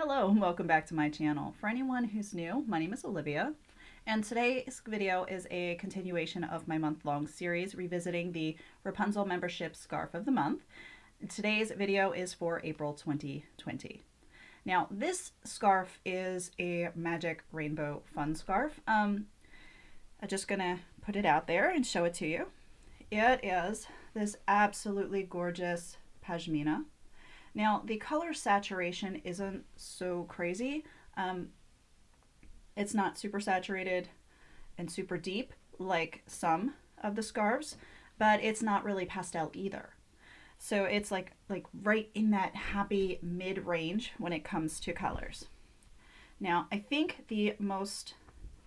Hello and welcome back to my channel. For anyone who's new, my name is Olivia, and today's video is a continuation of my month-long series revisiting the Wrapunzel membership scarf of the month. Today's video is for April 2020. Now, this scarf is a magic rainbow fun scarf. I'm just gonna put it out there and show it to you. It is this absolutely gorgeous pashmina. Now, the color saturation isn't so crazy. It's not super saturated and super deep like some of the scarves, but it's not really pastel either. So it's like right in that happy mid-range when it comes to colors. Now, I think the most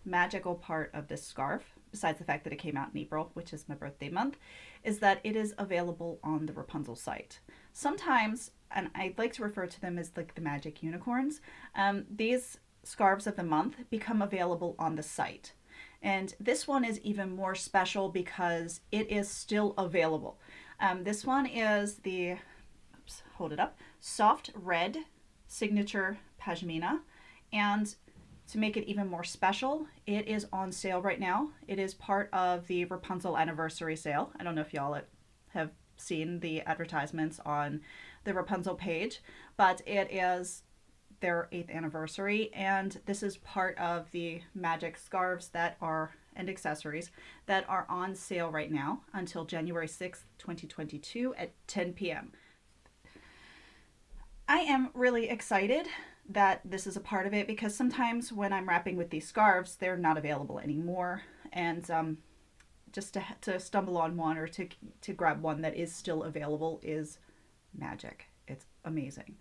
magical part of this scarf, besides the fact that it came out in April, which is my birthday month, is that it is available on the Wrapunzel site. Sometimes, and I'd like to refer to them as like the magic unicorns, these scarves of the month become available on the site. And this one is even more special because it is still available. This one is the, oops, hold it up, soft red signature pashmina. And to make it even more special, it is on sale right now. It is part of the Wrapunzel anniversary sale. I don't know if y'all have seen the advertisements on the Wrapunzel page, but it is their 8th anniversary, and this is part of the magic scarves that are and accessories that are on sale right now until January 6th, 2022 at 10 p.m. I am really excited that this is a part of it because sometimes when I'm wrapping with these scarves, they're not available anymore, and just to stumble on one or to grab one that is still available is magic. It's amazing.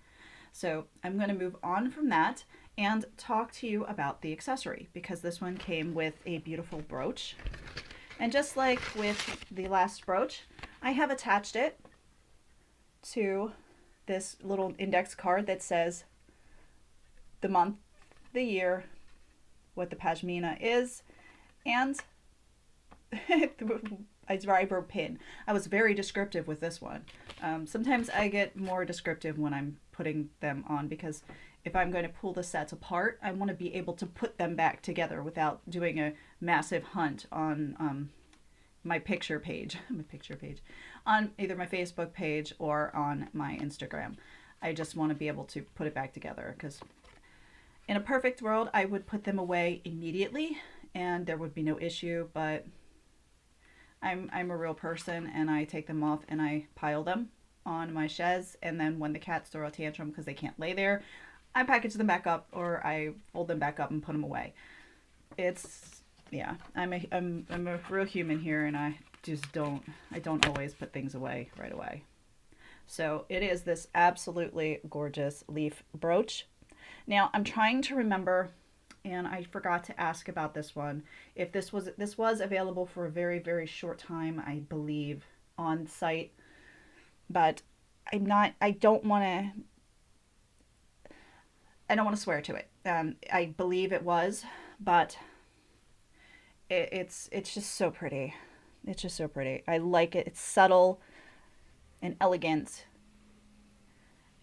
So I'm going to move on from that and talk to you about the accessory, because this one came with a beautiful brooch. And just like with the last brooch, I have attached it to this little index card that says the month, the year, what the pashmina is, and I wrote pin. I was very descriptive with this one. Sometimes I get more descriptive when I'm putting them on, because if I'm going to pull the sets apart, I want to be able to put them back together without doing a massive hunt on my picture page, on either my Facebook page or on my Instagram. I just want to be able to put it back together, because in a perfect world, I would put them away immediately and there would be no issue, but I'm a real person and I take them off and I pile them on my chaise, and then when the cats throw a tantrum because they can't lay there, I package them back up or I fold them back up and put them away. It's, yeah, I'm a real human here, and I don't always put things away right away. So it is this absolutely gorgeous leaf brooch. Now I'm trying to remember, and I forgot to ask about this one, if this was available for a very, very short time, I believe, on site, but I don't want to swear to it. I believe it was, but it's just so pretty. It's just so pretty. I like it. It's subtle and elegant.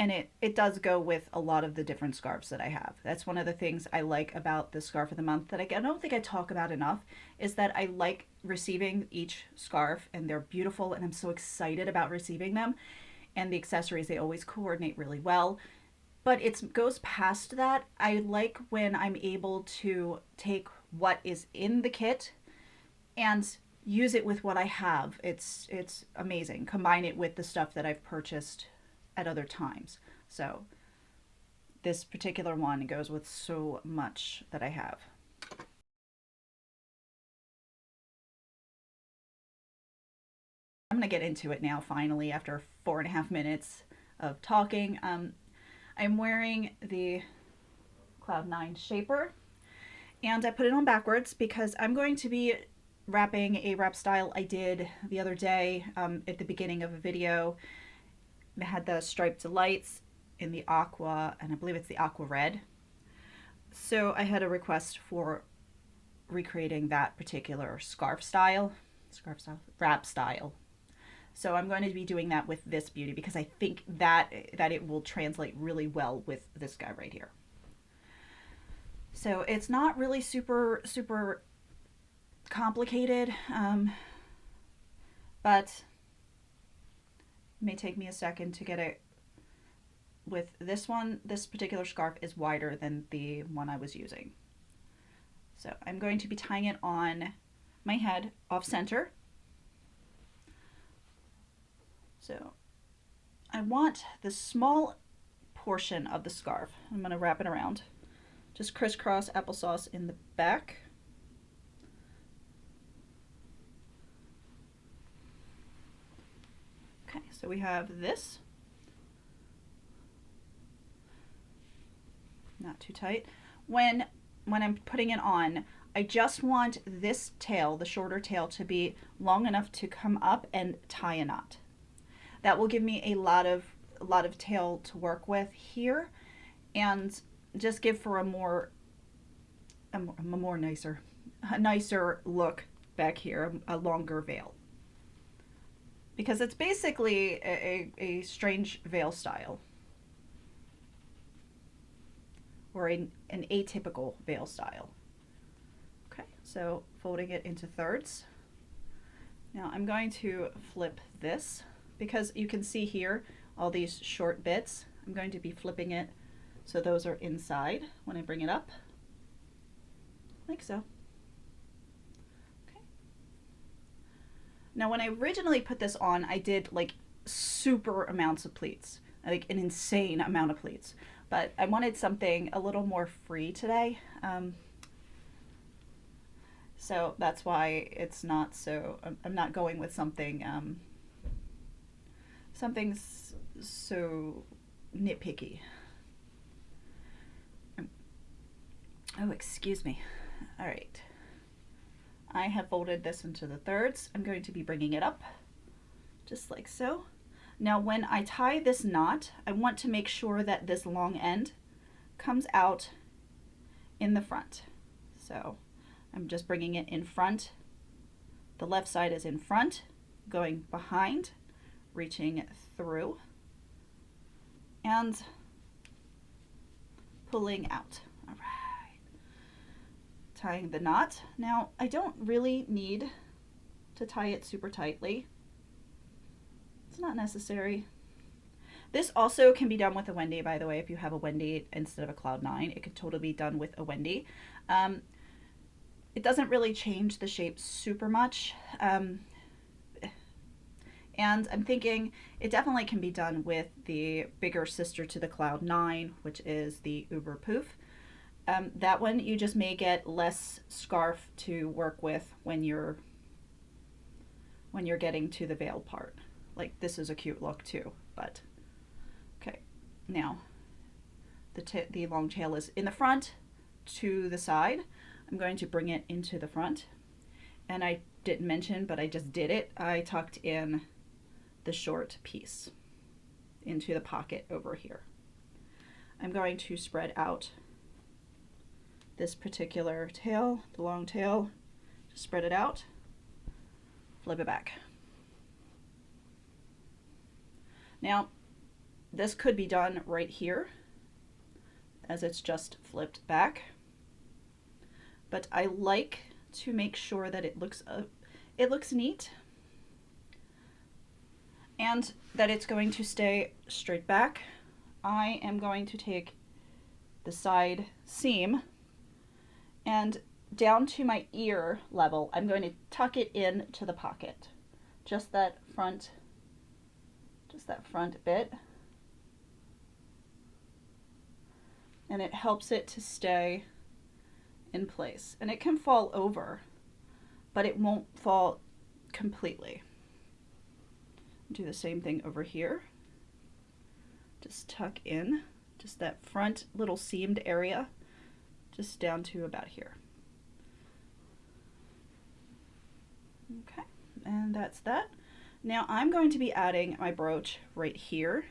And it does go with a lot of the different scarves that I have. That's one of the things I like about the scarf of the month that I don't think I talk about enough, is that I like receiving each scarf, and they're beautiful, and I'm so excited about receiving them. And the accessories, they always coordinate really well. But it goes past that. I like when I'm able to take what is in the kit and use it with what I have. It's amazing. Combine it with the stuff that I've purchased at other times. So this particular one goes with so much that I have. I'm gonna get into it now finally after 4.5 minutes of talking. I'm wearing the Cloud 9 Shaper, and I put it on backwards because I'm going to be wrapping a wrap style I did the other day at the beginning of a video. It had the striped lights in the aqua, and I believe it's the aqua red. So I had a request for recreating that particular wrap style. So I'm going to be doing that with this beauty because I think that it will translate really well with this guy right here. So it's not really super complicated, but it may take me a second to get it. With this one, this particular scarf is wider than the one I was using. So I'm going to be tying it on my head off center. So I want the small portion of the scarf. I'm going to wrap it around. Just crisscross applesauce in the back. Okay, so we have this. Not too tight. When I'm putting it on, I just want this tail, the shorter tail, to be long enough to come up and tie a knot. That will give me a lot of tail to work with here, and just give for a nicer look back here, a longer veil. Because it's basically a strange veil style. Or an atypical veil style. Okay, so folding it into thirds. Now I'm going to flip this because you can see here all these short bits. I'm going to be flipping it so those are inside when I bring it up, like so. Okay. Now when I originally put this on, I did like super amounts of pleats, like an insane amount of pleats. But I wanted something a little more free today. So that's why it's not so, I'm not going with something, something so nitpicky. Oh, excuse me. All right. I have folded this into the thirds. I'm going to be bringing it up just like so. Now when I tie this knot, I want to make sure that this long end comes out in the front. So I'm just bringing it in front. The left side is in front, going behind, reaching through, and pulling out. All right. Tying the knot. Now I don't really need to tie it super tightly. It's not necessary. This also can be done with a Wendy, by the way. If you have a Wendy instead of a Cloud9, it could totally be done with a Wendy. It doesn't really change the shape super much. And I'm thinking it definitely can be done with the bigger sister to the Cloud9, which is the Uber Poof. That one you just may get less scarf to work with when you're getting to the veil part. Like this is a cute look too, but okay. Now the long tail is in the front to the side. I'm going to bring it into the front, and I didn't mention, but I just did it. I tucked in the short piece into the pocket over here. I'm going to spread out this particular tail, the long tail, just spread it out, flip it back. Now, this could be done right here as it's just flipped back, but I like to make sure that it looks neat and that it's going to stay straight back. I am going to take the side seam and down to my ear level, I'm going to tuck it into the pocket, just that front bit, and it helps it to stay in place. And it can fall over, but it won't fall completely. Do the same thing over here. Just tuck in just that front little seamed area, just down to about here. Okay, and that's that. Now I'm going to be adding my brooch right here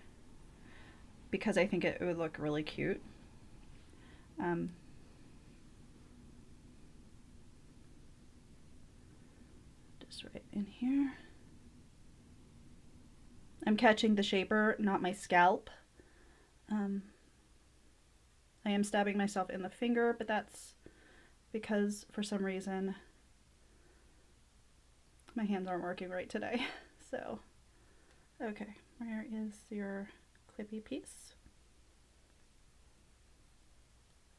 because I think it would look really cute. Just right in here. I'm catching the shaper, not my scalp. I am stabbing myself in the finger, but that's because for some reason my hands aren't working right today. So, okay, where is your clippy piece?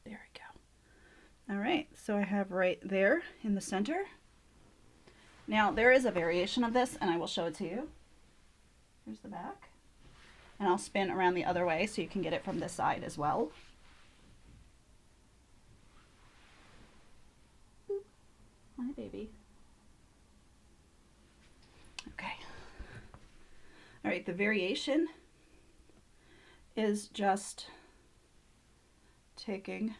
There we go. All right, so I have right there in the center. Now there is a variation of this and I will show it to you. Here's the back. And I'll spin around the other way so you can get it from this side as well. Boop. Hi, baby. Okay. All right, the variation is just taking,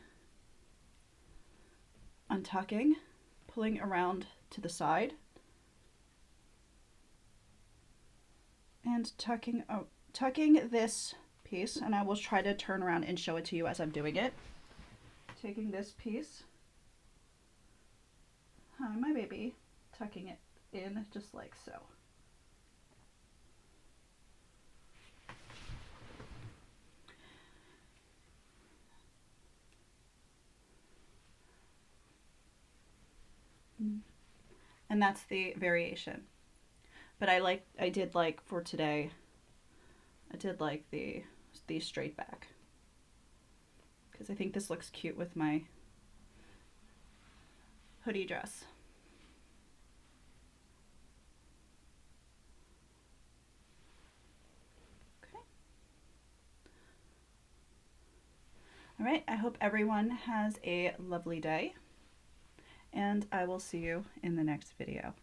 untucking, pulling around to the side, and tucking this piece, and I will try to turn around and show it to you as I'm doing it. Taking this piece, hi my baby, tucking it in just like so. And that's the variation. But I did like for today, I did like the straight back, because I think this looks cute with my hoodie dress. Okay. All right, I hope everyone has a lovely day, and I will see you in the next video.